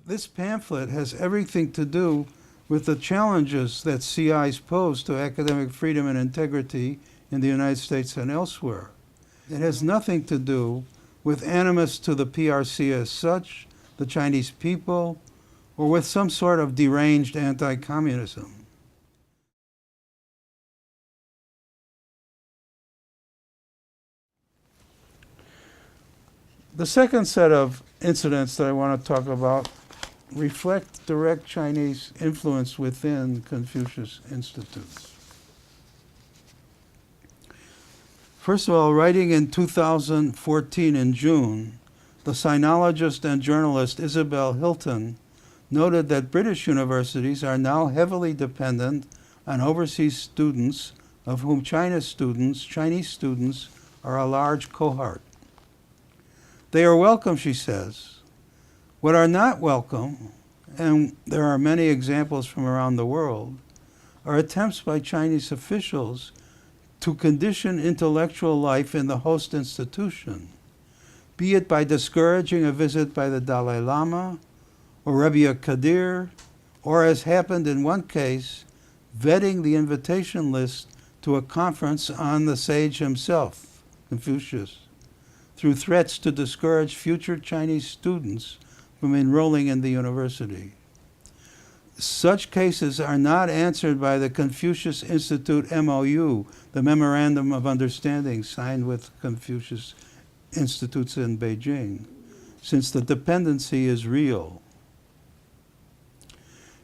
This pamphlet has everything to do with the challenges that CIs pose to academic freedom and integrity in the United States and elsewhere. It has nothing to do with animus to the PRC as such, the Chinese people, or with some sort of deranged anti-communism. The second set of incidents that I want to talk about reflect direct Chinese influence within Confucius Institutes. First of all, writing in 2014 in June, the sinologist and journalist Isabel Hilton noted that British universities are now heavily dependent on overseas students, of whom Chinese students are a large cohort. They are welcome, she says. What are not welcome, and there are many examples from around the world, are attempts by Chinese officials to condition intellectual life in the host institution, be it by discouraging a visit by the Dalai Lama or Rebbe Kadir, or as happened in one case, vetting the invitation list to a conference on the sage himself, Confucius, through threats to discourage future Chinese students from enrolling in the university. Such cases are not answered by the Confucius Institute MOU, the Memorandum of Understanding signed with Confucius Institutes in Beijing, since the dependency is real.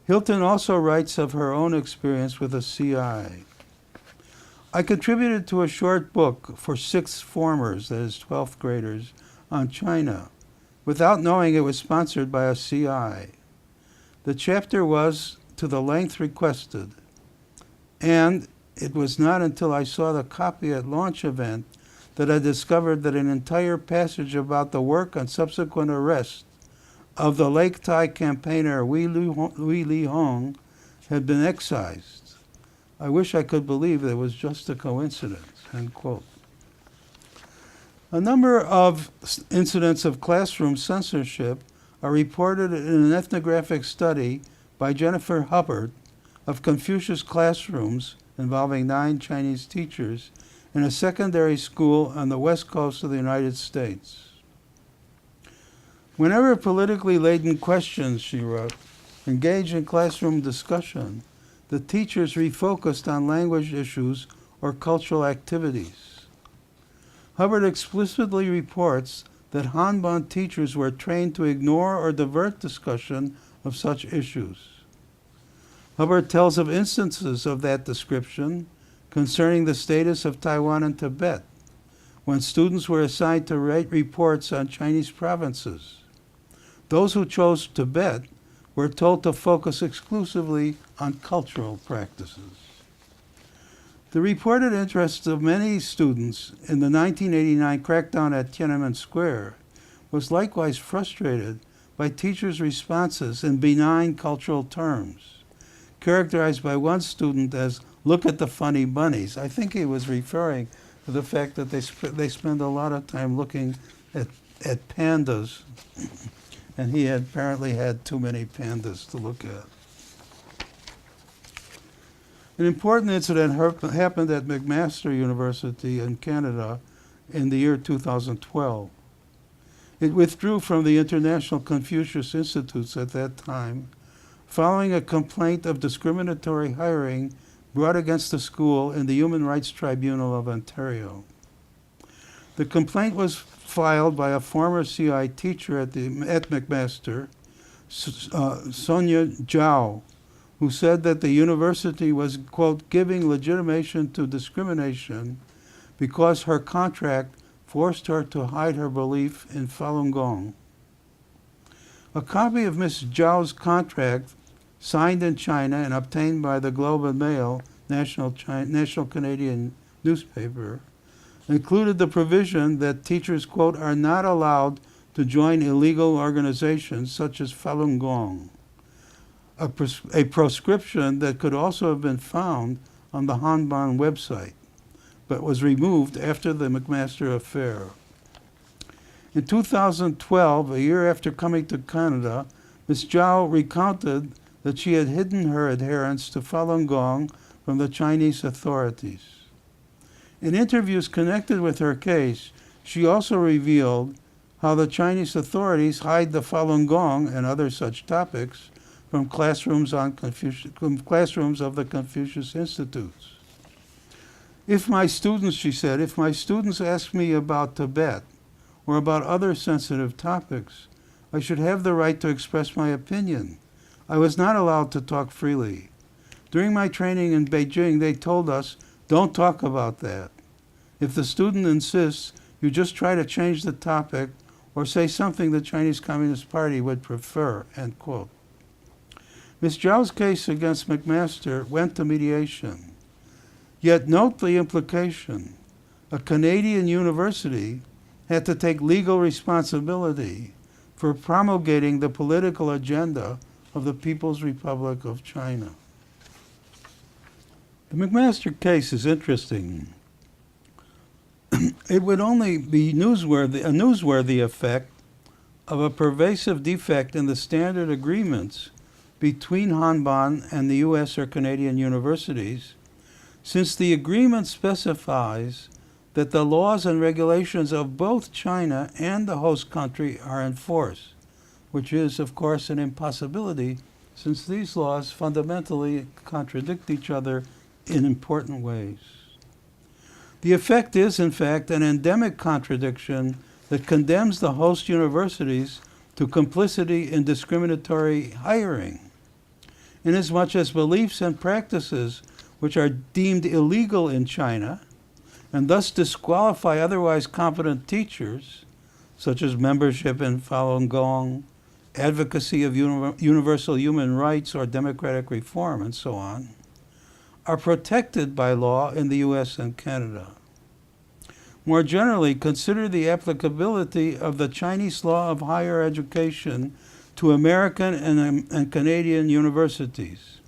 Hilton also writes of her own experience with a CI. I contributed to a short book for sixth formers, that is 12th graders, on China, without knowing it was sponsored by a CI. The chapter was to the length requested, and it was not until I saw the copy at launch event that I discovered that an entire passage about the work and subsequent arrest of the Lake Tai campaigner Wei Li Hong had been excised. I wish I could believe it was just a coincidence, end quote. A number of incidents of classroom censorship are reported in an ethnographic study by Jennifer Hubbard of Confucius classrooms involving 9 Chinese teachers in a secondary school on the west coast of the United States. Whenever politically laden questions, she wrote, engage in classroom discussion, the teachers refocused on language issues or cultural activities. Hubbard explicitly reports that Hanban teachers were trained to ignore or divert discussion of such issues. Hubbard tells of instances of that description concerning the status of Taiwan and Tibet, when students were assigned to write reports on Chinese provinces. Those who chose Tibet were told to focus exclusively on cultural practices. The reported interest of many students in the 1989 crackdown at Tiananmen Square was likewise frustrated by teachers' responses in benign cultural terms, characterized by one student as, look at the funny bunnies. I think he was referring to the fact that they spend a lot of time looking at pandas, and he had apparently had too many pandas to look at. An important incident happened at McMaster University in Canada in the year 2012. It withdrew from the International Confucius Institutes at that time, following a complaint of discriminatory hiring brought against the school in the Human Rights Tribunal of Ontario. The complaint was filed by a former CI teacher at McMaster, Sonia Zhao, who said that the university was, quote, giving legitimation to discrimination because her contract forced her to hide her belief in Falun Gong. A copy of Ms. Zhao's contract, signed in China and obtained by the Globe and Mail, national Canadian newspaper, included the provision that teachers, quote, are not allowed to join illegal organizations such as Falun Gong, a proscription that could also have been found on the Hanban website, but was removed after the McMaster affair. In 2012, a year after coming to Canada, Ms. Zhao recounted that she had hidden her adherence to Falun Gong from the Chinese authorities. In interviews connected with her case, she also revealed how the Chinese authorities hide the Falun Gong and other such topics from classrooms of the Confucius Institutes. If my students, she said, if my students ask me about Tibet or about other sensitive topics, I should have the right to express my opinion. I was not allowed to talk freely. During my training in Beijing, they told us, don't talk about that. If the student insists, you just try to change the topic or say something the Chinese Communist Party would prefer, end quote. Ms. Zhao's case against McMaster went to mediation. Yet note the implication. A Canadian university had to take legal responsibility for promulgating the political agenda of the People's Republic of China. The McMaster case is interesting. It would only be a newsworthy effect of a pervasive defect in the standard agreements between Hanban and the U.S. or Canadian universities, since the agreement specifies that the laws and regulations of both China and the host country are in force, which is, of course, an impossibility since these laws fundamentally contradict each other in important ways. The effect is, in fact, an endemic contradiction that condemns the host universities to complicity in discriminatory hiring, inasmuch as beliefs and practices which are deemed illegal in China and thus disqualify otherwise competent teachers, such as membership in Falun Gong, advocacy of universal human rights or democratic reform, and so on, are protected by law in the U.S. and Canada. More generally, consider the applicability of the Chinese law of higher education to American and Canadian universities,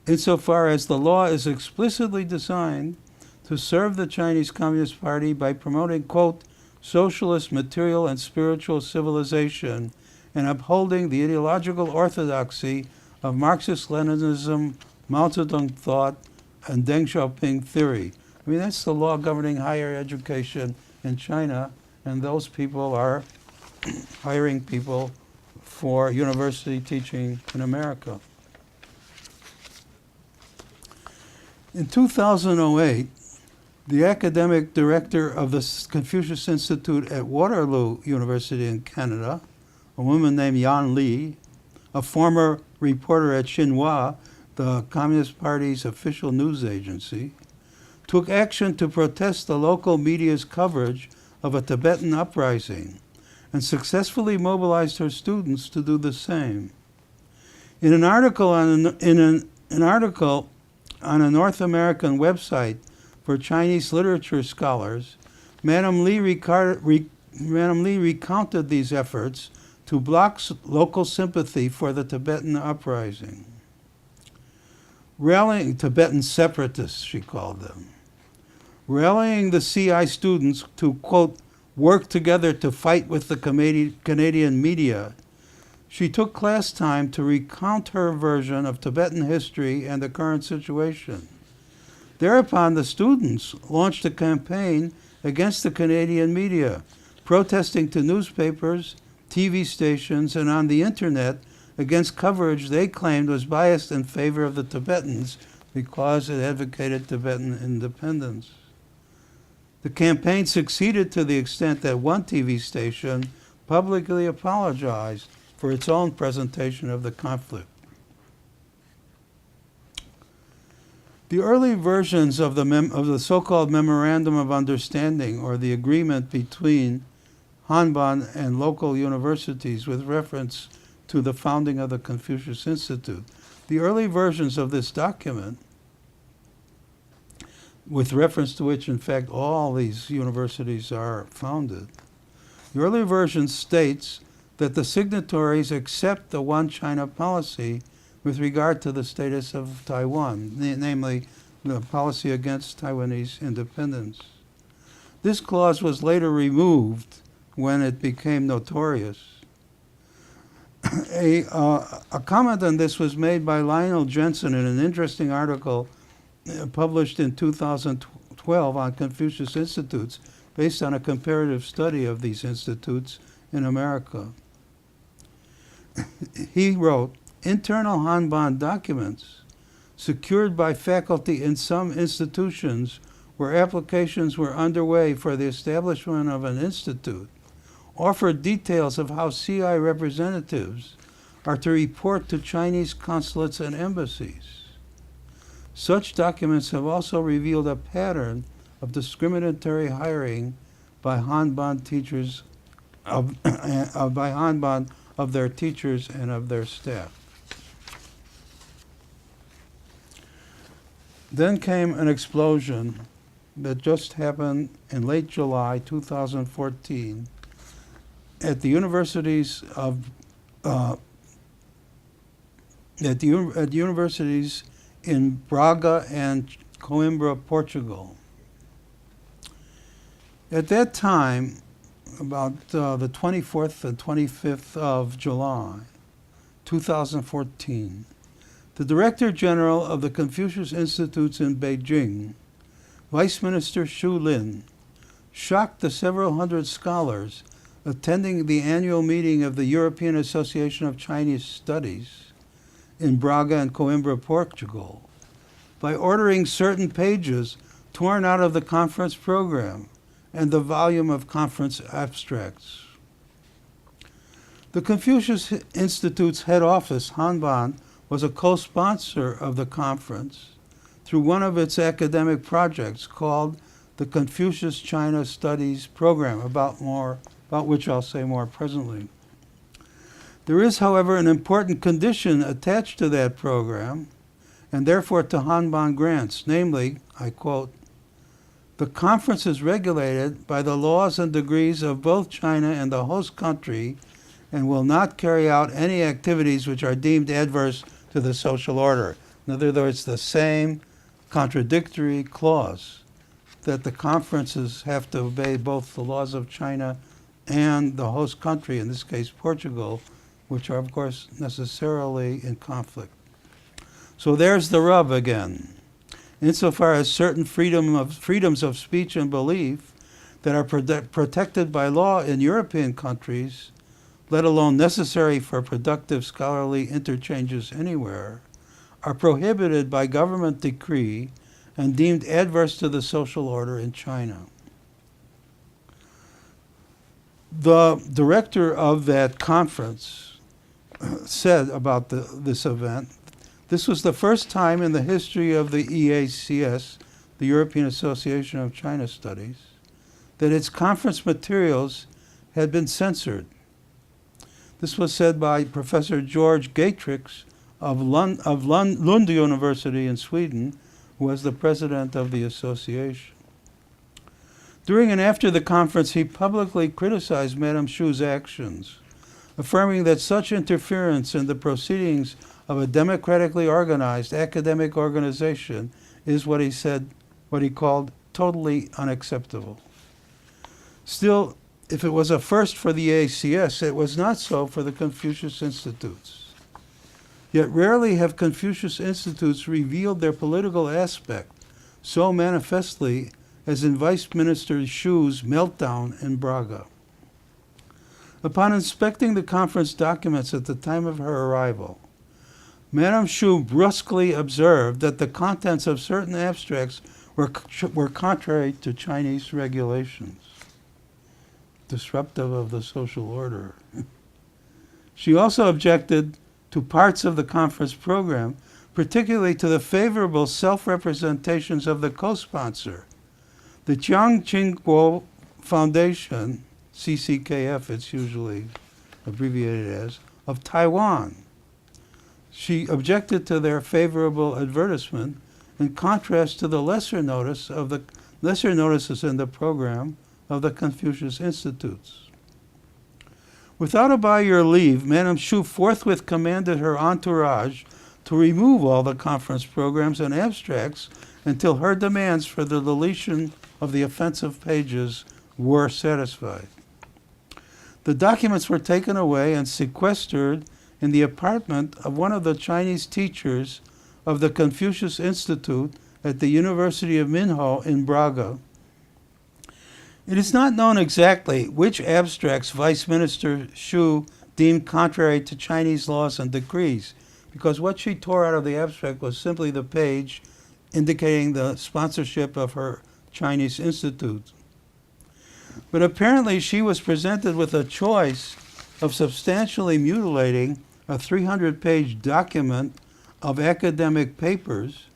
insofar as the law is explicitly designed to serve the Chinese Communist Party by promoting, quote, socialist, material, and spiritual civilization and upholding the ideological orthodoxy of Marxist-Leninism, Mao Zedong thought, and Deng Xiaoping theory. I mean, that's the law governing higher education in China, and those people are hiring people for university teaching in America. In 2008, the academic director of the Confucius Institute at Waterloo University in Canada, a woman named Yan Li, a former reporter at Xinhua, the Communist Party's official news agency, took action to protest the local media's coverage of a Tibetan uprising and successfully mobilized her students to do the same. In an article on a North American website for Chinese literature scholars, Madam Li recounted these efforts to block local sympathy for the Tibetan uprising. Rallying Tibetan separatists, she called them. Rallying the CI students to, quote, work together to fight with the Canadian media, she took class time to recount her version of Tibetan history and the current situation. Thereupon, the students launched a campaign against the Canadian media, protesting to newspapers, TV stations, and on the internet against coverage they claimed was biased in favor of the Tibetans because it advocated Tibetan independence. The campaign succeeded to the extent that one TV station publicly apologized for its own presentation of the conflict. The early versions of the so-called Memorandum of Understanding, or the agreement between Hanban and local universities with reference to the founding of the Confucius Institute, the early versions of this document, with reference to which, in fact, all these universities are founded, the early version states that the signatories accept the One China policy with regard to the status of Taiwan, namely the policy against Taiwanese independence. This clause was later removed when it became notorious. A comment on this was made by Lionel Jensen in an interesting article published in 2012 on Confucius Institutes, based on a comparative study of these institutes in America. He wrote, internal Hanban documents secured by faculty in some institutions where applications were underway for the establishment of an institute offered details of how CI representatives are to report to Chinese consulates and embassies. Such documents have also revealed a pattern of discriminatory hiring by Hanban teachers by Hanban of their teachers and of their staff. Then came an explosion that just happened in late July 2014 at the universities of universities in Braga and Coimbra, Portugal. At that time, about the 24th and 25th of July 2014, the Director General of the Confucius Institutes in Beijing, Vice Minister Xu Lin, shocked the several hundred scholars attending the annual meeting of the European Association of Chinese Studies in Braga and Coimbra, Portugal, by ordering certain pages torn out of the conference program and the volume of conference abstracts. The Confucius Institute's head office, Hanban, was a co-sponsor of the conference through one of its academic projects called the Confucius China Studies Program, about which I'll say more presently. There is, however, an important condition attached to that program, and therefore to Hanban grants, namely, I quote, the conference is regulated by the laws and degrees of both China and the host country and will not carry out any activities which are deemed adverse to the social order. In other words, the same contradictory clause that the conferences have to obey both the laws of China and the host country, in this case Portugal, which are of course necessarily in conflict. So there's the rub again. Insofar as certain freedoms of speech and belief that are protected by law in European countries, let alone necessary for productive scholarly interchanges anywhere, are prohibited by government decree and deemed adverse to the social order in China. The director of that conference said about this event, this was the first time in the history of the EACS, the European Association of China Studies, that its conference materials had been censored. This was said by Professor George Gatrix of Lund University in Sweden, who was the president of the association. During and after the conference, he publicly criticized Madame Xu's actions, affirming that such interference in the proceedings of a democratically organized academic organization is what he called totally unacceptable. Still, if it was a first for the ACS, it was not so for the Confucius Institutes. Yet rarely have Confucius Institutes revealed their political aspect so manifestly as in Vice Minister Xu's meltdown in Braga. Upon inspecting the conference documents at the time of her arrival, Madame Xu brusquely observed that the contents of certain abstracts were contrary to Chinese regulations, disruptive of the social order. She also objected to parts of the conference program, particularly to the favorable self-representations of the co-sponsor, the Jiang Qingguo Foundation, CCKF it's usually abbreviated as, of Taiwan. She objected to their favorable advertisement in contrast to the lesser notices in the program of the Confucius Institutes. Without a by your leave, Madame Xu forthwith commanded her entourage to remove all the conference programs and abstracts until her demands for the deletion of the offensive pages were satisfied. The documents were taken away and sequestered in the apartment of one of the Chinese teachers of the Confucius Institute at the University of Minho in Braga. It is not known exactly which abstracts Vice Minister Xu deemed contrary to Chinese laws and decrees, because what she tore out of the abstract was simply the page indicating the sponsorship of her Chinese institute. But apparently she was presented with a choice of substantially mutilating a 300-page document of academic papers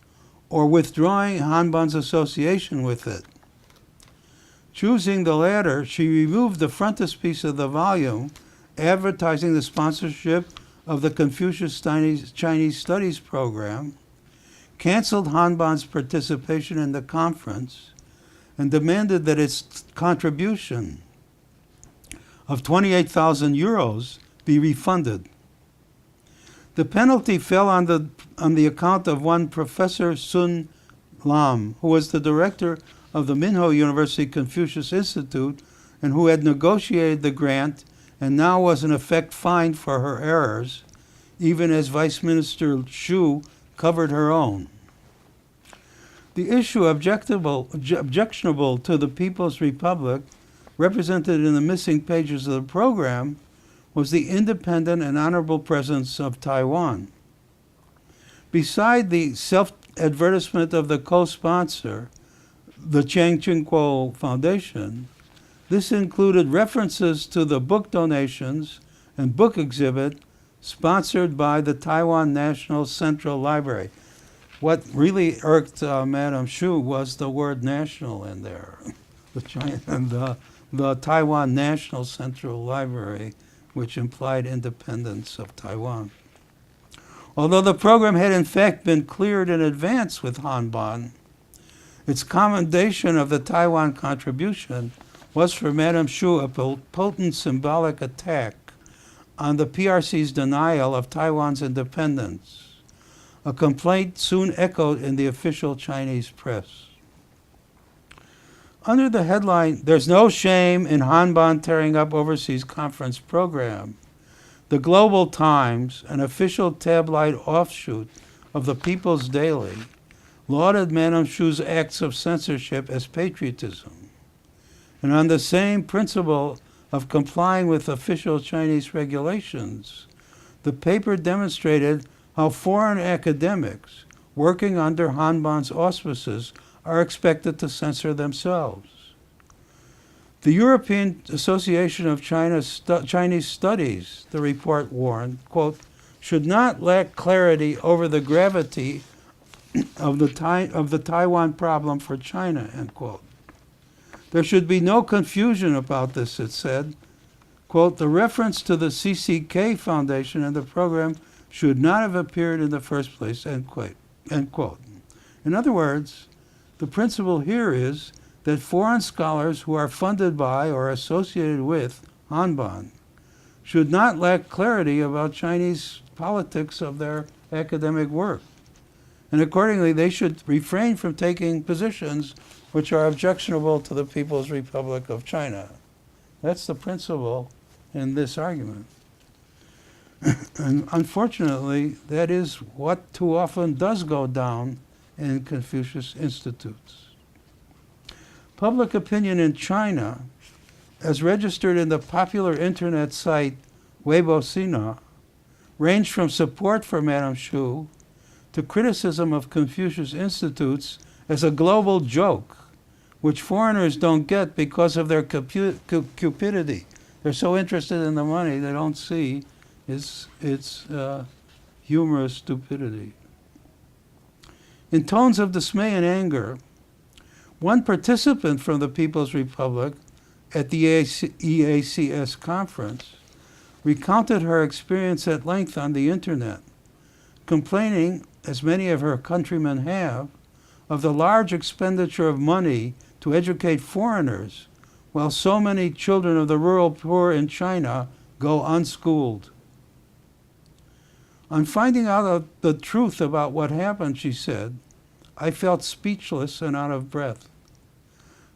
or withdrawing Hanban's association with it. Choosing the latter, she removed the frontispiece of the volume, advertising the sponsorship of the Confucius Chinese Studies program, canceled Hanban's participation in the conference, and demanded that its contribution of 28,000 euros be refunded. The penalty fell on the account of one Professor Sun Lam, who was the director of the Minho University Confucius Institute and who had negotiated the grant and now was in effect fined for her errors, even as Vice Minister Xu covered her own. The issue objectionable to the People's Republic, represented in the missing pages of the program, was the independent and honorable presence of Taiwan. Beside the self-advertisement of the co-sponsor, the Chiang Ching-kuo Foundation, this included references to the book donations and book exhibit sponsored by the Taiwan National Central Library. What really irked Madame Xu was the word national in there. The Taiwan National Central Library, which implied independence of Taiwan. Although the program had in fact been cleared in advance with Hanban, its commendation of the Taiwan contribution was for Madame Xu a potent symbolic attack on the PRC's denial of Taiwan's independence, a complaint soon echoed in the official Chinese press. Under the headline, "There's no shame in Hanban tearing up overseas conference program," the Global Times, an official tabloid offshoot of the People's Daily, lauded Madame Xu's acts of censorship as patriotism. And on the same principle of complying with official Chinese regulations, the paper demonstrated how foreign academics working under Hanban's auspices are expected to censor themselves. The European Association of Chinese Studies, the report warned, quote, should not lack clarity over the gravity of the Taiwan problem for China, end quote. There should be no confusion about this, it said. Quote, the reference to the CCK Foundation and the program should not have appeared in the first place, end quote. In other words, the principle here is that foreign scholars who are funded by or associated with Hanban should not lack clarity about Chinese politics of their academic work. And accordingly, they should refrain from taking positions which are objectionable to the People's Republic of China. That's the principle in this argument. And unfortunately, that is what too often does go down in Confucius Institutes. Public opinion in China, as registered in the popular internet site Weibo Sina, ranged from support for Madame Xu to criticism of Confucius Institutes as a global joke, which foreigners don't get because of their cupidity. They're so interested in the money, they don't see its humorous stupidity. In tones of dismay and anger, one participant from the People's Republic at the EACS conference recounted her experience at length on the internet, complaining, as many of her countrymen have, of the large expenditure of money to educate foreigners, while so many children of the rural poor in China go unschooled. On finding out the truth about what happened, she said, I felt speechless and out of breath.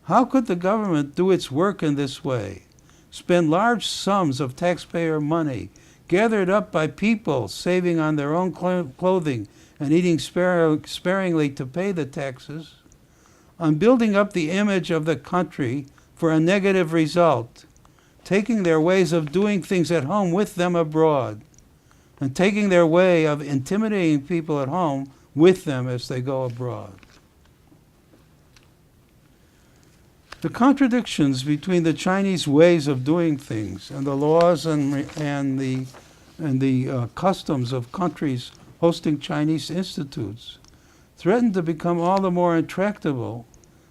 How could the government do its work in this way, spend large sums of taxpayer money gathered up by people saving on their own clothing and eating sparingly to pay the taxes, on building up the image of the country for a negative result, taking their ways of doing things at home with them abroad, and taking their way of intimidating people at home with them as they go abroad. The contradictions between the Chinese ways of doing things and the laws and the customs of countries hosting Chinese institutes threaten to become all the more intractable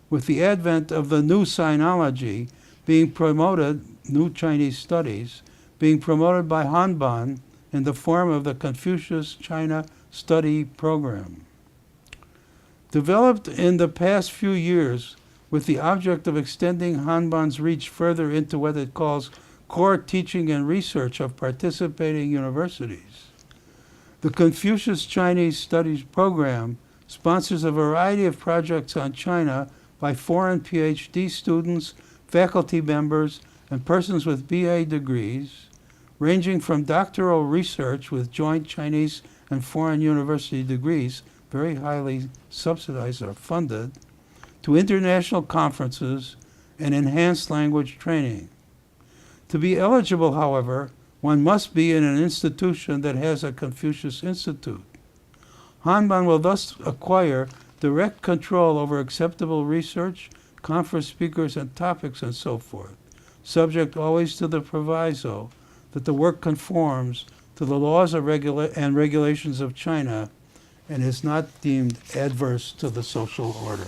with the advent of the new sinology being promoted, new Chinese studies, being promoted by Hanban in the form of the Confucius China Study Program. Developed in the past few years with the object of extending Hanban's reach further into what it calls core teaching and research of participating universities. The Confucius Chinese Studies Program sponsors a variety of projects on China by foreign PhD students, faculty members, and persons with BA degrees, ranging from doctoral research with joint Chinese and foreign university degrees, very highly subsidized or funded, to international conferences and enhanced language training. To be eligible, however, one must be in an institution that has a Confucius Institute. Hanban will thus acquire direct control over acceptable research, conference speakers and topics, and so forth, subject always to the proviso that the work conforms to the laws and regulations of China and is not deemed adverse to the social order.